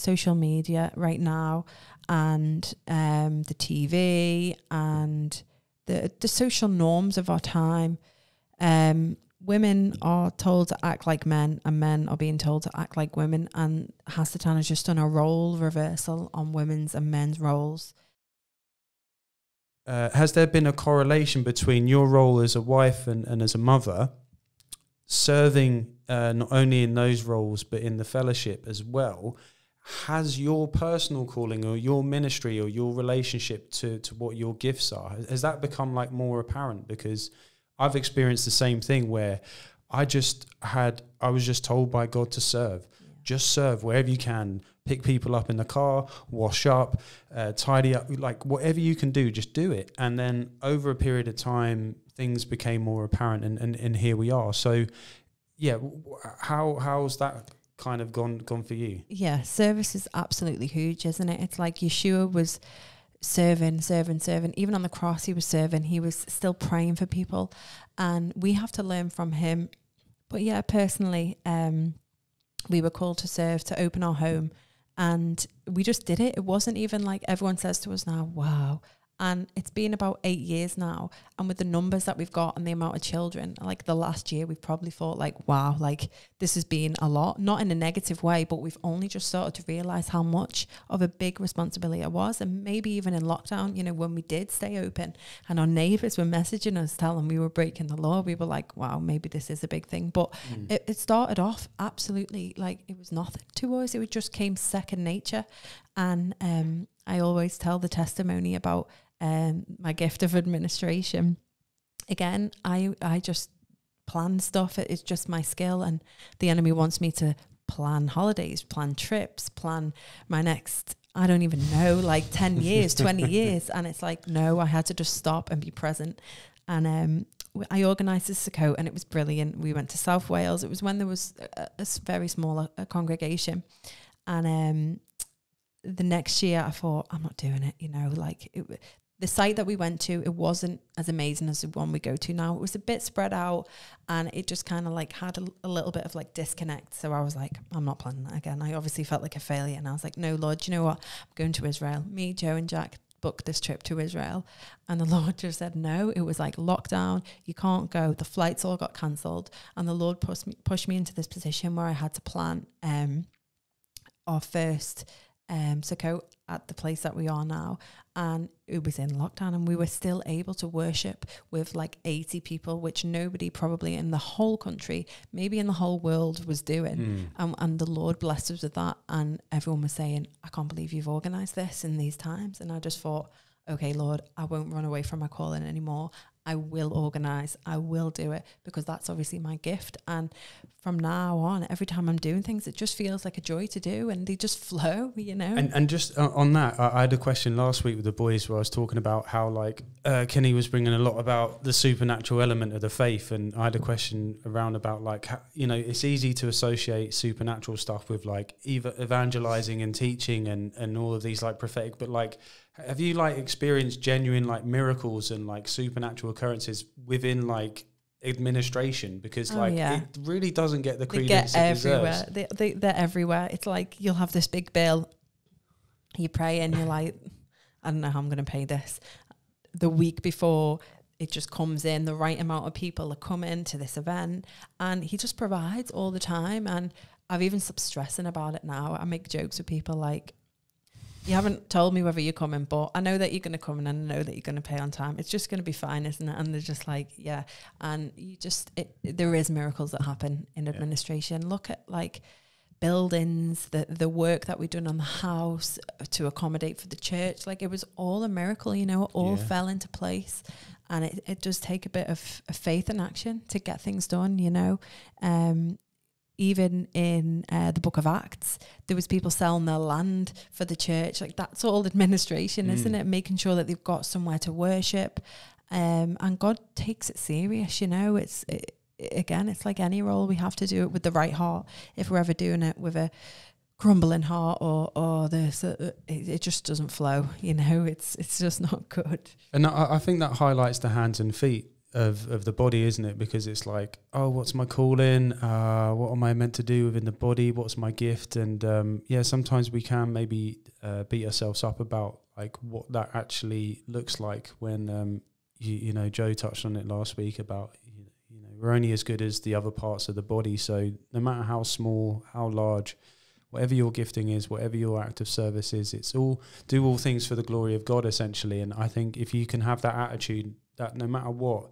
social media right now, and the TV and the social norms of our time. Women are told to act like men, and men are being told to act like women, and Hasatan has just done a role reversal on women's and men's roles. Has there been a correlation between your role as a wife and as a mother, serving not only in those roles but in the fellowship as well? Has your personal calling or your ministry or your relationship to what your gifts are, has that become like more apparent? Because I've experienced the same thing where I was just told by God to serve. Just serve wherever you can. Pick people up in the car, wash up, tidy up, like whatever you can do, just do it. And then over a period of time, things became more apparent, and here we are. So, yeah, how's that kind of gone for you? Yeah, service is absolutely huge, isn't it? It's like Yeshua was serving. Even on the cross, he was serving. He was still praying for people, and we have to learn from him. But yeah, personally, we were called to serve, to open our home, and we just did it. It wasn't even like everyone says to us now, wow. And it's been about 8 years now, and with the numbers that we've got and the amount of children, like the last year, we've probably thought like, wow, like this has been a lot, not in a negative way, but we've only just started to realize how much of a big responsibility it was. And maybe even in lockdown, you know, when we did stay open and our neighbors were messaging us telling we were breaking the law, we were like, wow, maybe this is a big thing. But it started off absolutely like it was nothing to us. It just came second nature. And I always tell the testimony about my gift of administration. Again, I just plan stuff. It's just my skill, and the enemy wants me to plan holidays, plan trips, plan my next, I don't even know, like 10 years, 20 years. And it's like, no, I had to just stop and be present. And I organised a Sukkot, and it was brilliant. We went to South Wales. It was when there was a very small congregation. And the next year I thought, I'm not doing it, you know, like the site that we went to, it wasn't as amazing as the one we go to now. It was a bit spread out, and it just kind of like had a little bit of like disconnect. So I was like, I'm not planning that again. I obviously felt like a failure, and I was like, no, Lord, you know what? I'm going to Israel. Me, Joe and Jack booked this trip to Israel, and the Lord just said no. It was like lockdown, you can't go, the flights all got cancelled, and the Lord pushed me into this position where I had to plan our first Sukkot at the place that we are now, and it was in lockdown, and we were still able to worship with like 80 people, which nobody probably in the whole country, maybe in the whole world, was doing. And the Lord blessed us with that, and everyone was saying, I can't believe you've organised this in these times. And I just thought, okay, Lord, I won't run away from my calling anymore. I will organise, I will do it, because that's obviously my gift. And from now on, every time I'm doing things, it just feels like a joy to do, and they just flow, you know. And just on that, I had a question last week with the boys where I was talking about how like Kenny was bringing a lot about the supernatural element of the faith, and I had a question around about like how, you know, it's easy to associate supernatural stuff with like evangelizing and teaching and all of these like prophetic, but like, have you like experienced genuine like miracles and like supernatural occurrences within like administration? Because it really doesn't get the credence it deserves. They're everywhere. It's like you'll have this big bill, you pray and you're like, I don't know how I'm going to pay this. The week before, it just comes in, the right amount of people are coming to this event, and he just provides all the time. And I've even stopped stressing about it now. I make jokes with people like, you haven't told me whether you're coming, but I know that you're going to come, and I know that you're going to pay on time. It's just going to be fine, isn't it? And they're just like, yeah. And you just, there is miracles that happen in administration. Look at like buildings, the work that we've done on the house to accommodate for the church. Like it was all a miracle, you know, it all fell into place. And it does take a bit of faith and action to get things done, you know. Even in the book of Acts, there was people selling their land for the church. Like that's all administration, isn't it? Making sure that they've got somewhere to worship. And God takes it serious, you know. Again, it's like any role, we have to do it with the right heart. If we're ever doing it with a grumbling heart or this, it just doesn't flow, you know. It's just not good. And I think that highlights the hands and feet of the body, isn't it? Because it's like, oh, what's my calling? What am I meant to do within the body? What's my gift? And sometimes we can maybe beat ourselves up about like what that actually looks like when you know, Joe touched on it last week about, you know, we're only as good as the other parts of the body. So no matter how small, how large, whatever your gifting is, whatever your act of service is, it's all, do all things for the glory of God, essentially. And I think if you can have that attitude, that no matter what,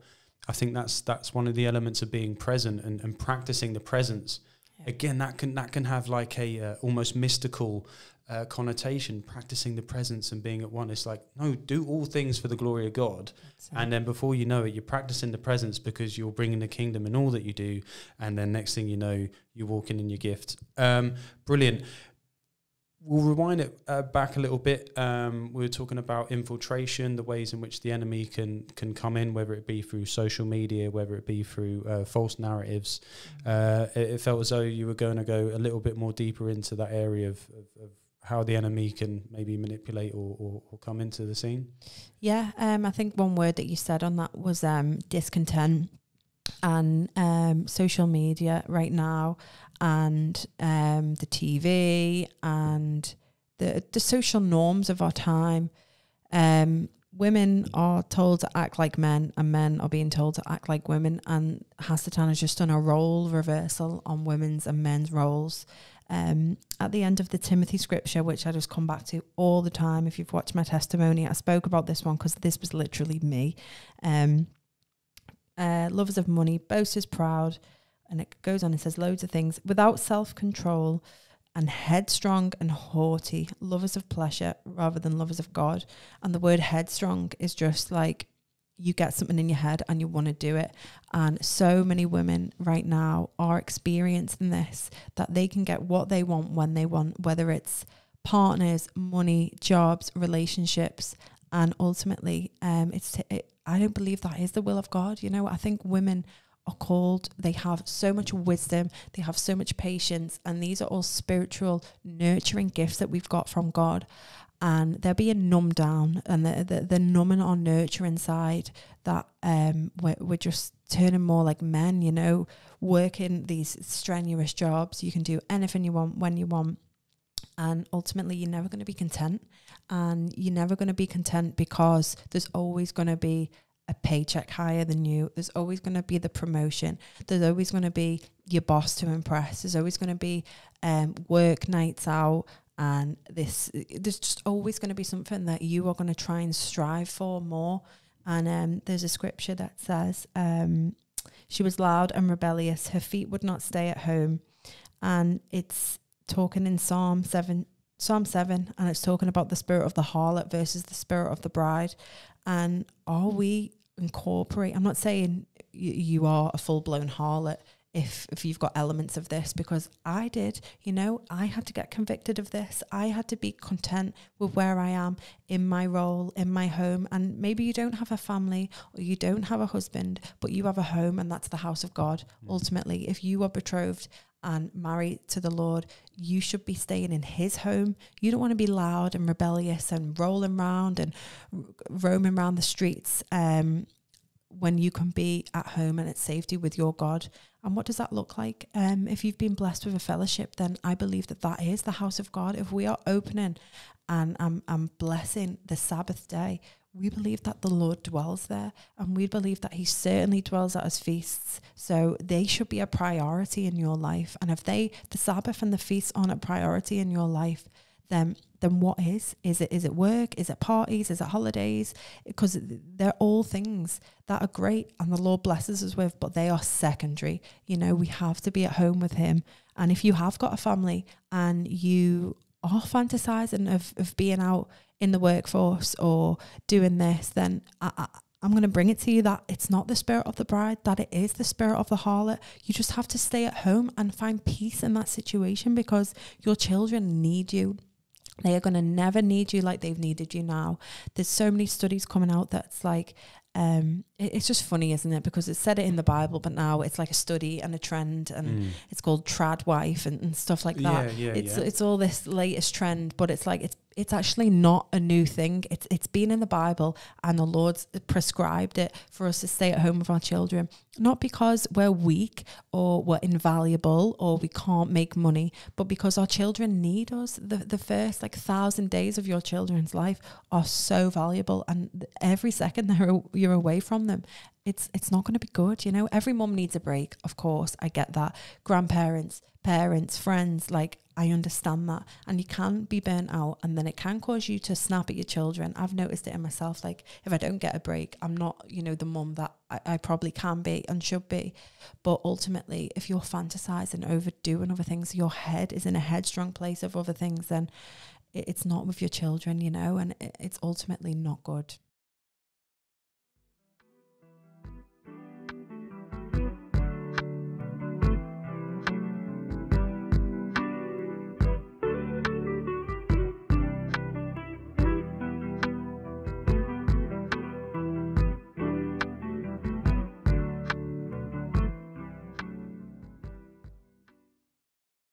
I think that's one of the elements of being present and practicing the presence. Yeah. Again, that can have like a almost mystical connotation, practicing the presence and being at one. It's like, no, do all things for the glory of God. And then before you know it, you're practicing the presence because you're bringing the kingdom in all that you do. And then next thing you know, you're walking in your gift. Brilliant. We'll rewind it back a little bit. We were talking about infiltration, the ways in which the enemy can come in, whether it be through social media, whether it be through false narratives. It felt as though you were going to go a little bit more deeper into that area of how the enemy can maybe manipulate or come into the scene. Yeah, I think one word that you said on that was discontent. And social media right now, and the TV and the social norms of our time. Women are told to act like men, and men are being told to act like women. And Hasatan has just done a role reversal on women's and men's roles. At the end of the Timothy scripture, which I just come back to all the time, if you've watched my testimony, I spoke about this one because this was literally me. Lovers of money, boasters, proud, and it goes on and says loads of things, without self-control, and headstrong and haughty, lovers of pleasure rather than lovers of God. And the word headstrong is just like, you get something in your head and you want to do it. And so many women right now are experiencing this, that they can get what they want when they want, whether it's partners, money, jobs, relationships. And ultimately, I don't believe that is the will of God. You know, I think women are called, they have so much wisdom, they have so much patience, and these are all spiritual, nurturing gifts that we've got from God. And they're being numbed down, and they're numbing our nurturing side, that we're just turning more like men, you know, working these strenuous jobs. You can do anything you want when you want. And ultimately, you're never going to be content. And you're never going to be content because there's always going to be a paycheck higher than you. There's always going to be the promotion. There's always going to be your boss to impress. There's always going to be work nights out. And there's just always going to be something that you are going to try and strive for more. And there's a scripture that says, she was loud and rebellious. Her feet would not stay at home. And it's talking in Psalm 7, and it's talking about the spirit of the harlot versus the spirit of the bride. And are we incorporate, I'm not saying you are a full-blown harlot if you've got elements of this, because I did, you know, I had to get convicted of this. I had to be content with where I am in my role, in my home. And maybe you don't have a family or you don't have a husband, but you have a home, and that's the house of God. Ultimately, if you are betrothed and married to the Lord, you should be staying in his home. You don't want to be loud and rebellious and rolling around and roaming around the streets when you can be at home and at safety with your God. And what does that look like? If you've been blessed with a fellowship, then I believe that is the house of God. If we are opening and blessing the Sabbath day, we believe that the Lord dwells there, and we believe that he certainly dwells at his feasts. So they should be a priority in your life. And if the Sabbath and the feasts aren't a priority in your life, then what is? Is it work? Is it parties? Is it holidays? Because they're all things that are great and the Lord blesses us with, but they are secondary. You know, we have to be at home with him. And if you have got a family and you are fantasizing of being out in the workforce or doing this, then I'm going to bring it to you that it's not the spirit of the bride, that it is the spirit of the harlot. You just have to stay at home and find peace in that situation, because your children need you. They are going to never need you like they've needed you now. There's so many studies coming out that's like, it's just funny, isn't it? Because it said it in the Bible, but now it's like a study and a trend, and it's called trad wife and stuff like that. It's all this latest trend, but it's like it's actually not a new thing. It's been in the Bible, and the Lord's prescribed it for us to stay at home with our children, not because we're weak or we're invaluable or we can't make money, but because our children need us. The first 1,000 days of your children's life are so valuable, and every second you're away from them, it's not going to be good. You know, every mum needs a break, of course. I get that. Grandparents, parents, friends, I understand that. And you can be burnt out, and then it can cause you to snap at your children. I've noticed it in myself. If I don't get a break, I'm not, the mum that I probably can be and should be. But ultimately, if you're fantasizing over doing other things, your head is in a headstrong place of other things, then it's not with your children, and it's ultimately not good.